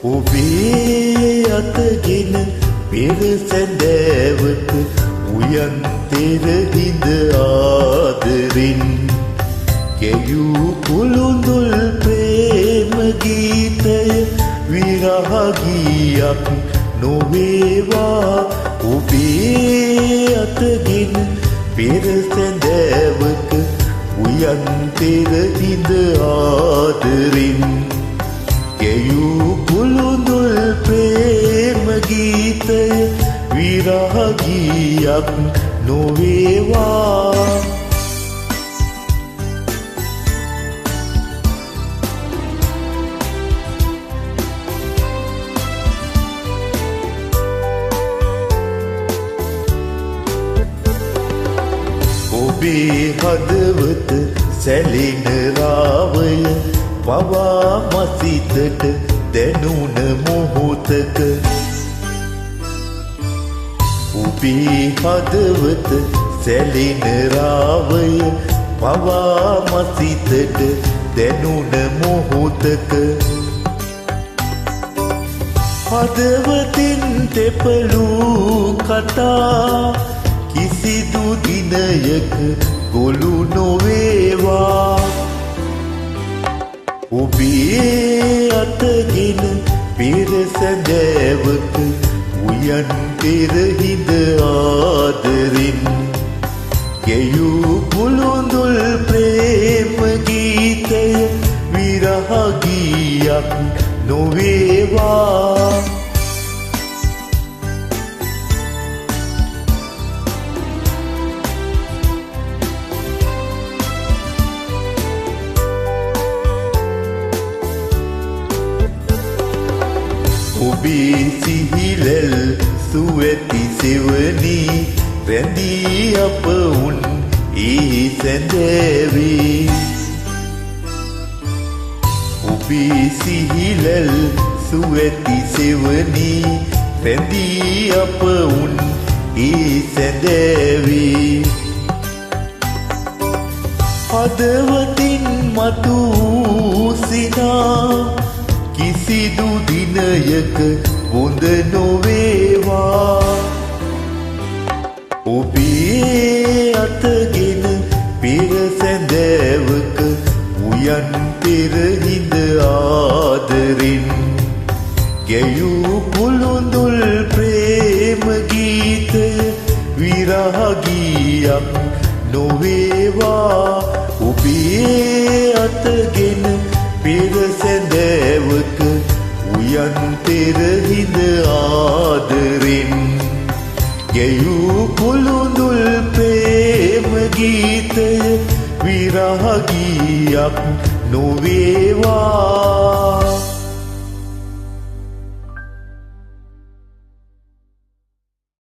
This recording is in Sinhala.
ඔබේ අතගෙන පෙර සැඳෑවක උයන් තෙරහිඳ ආදරින් ගැයූ කුළුඳුල් ප්‍රේම ගීතය විරහ ගීයක් නොවේවා. ඔබේ අතගෙන පෙර සැඳෑවක උයන් තෙරහිඳ ආදරින් ගැයූ කුළුඳුල් ප්‍රේම ගීතය විරහ ගීයක් නොවේවා. ඔබේ හදවත සැලෙන රාවය පවා මසිතට දැනුන මොහොතක. ඔබේ හදවත සැලෙන රාවය පවා මසිතට දැනුන මොහොතක. හදවතින් තෙපලූ කතා කිසිදු දිනයක ගොළු නොවේවා. ඔබේ අතගෙන පෙර සැඳෑවක උයන් පෙරහිඳ ආදරින් ගැයූ කුළුඳුල් ප්‍රේම ගීතය විරහ ගීයක් නොවේවා. ඔබේ සිහිලෙල් සුවැති සෙවනි රැඳී අප උන් ඒ සැඳෑවේ. ඔබේ සිහිලෙල් සුවැති සෙවනි රැඳී අප උන් ඒ සැඳෑවේ. හදවතින් මතු සිනා කිසිදු දිනයක හොඳ නොවේවා. ඔබේ අතගෙන පෙර සැඳෑවක උයන් පෙරහිඳ ආදරින් ගැයූ කුළුඳුල් ප්‍රේම ගීතය විරහ ගීයක් නොවේවා. ඔබේ අතගෙන පෙර සැඳෑවක උයන් පෙරහිඳ ආදරින් ගැයූ කුළුඳුල් ප්‍රේම ගීතය විරහ ගීයක් නොවේවා.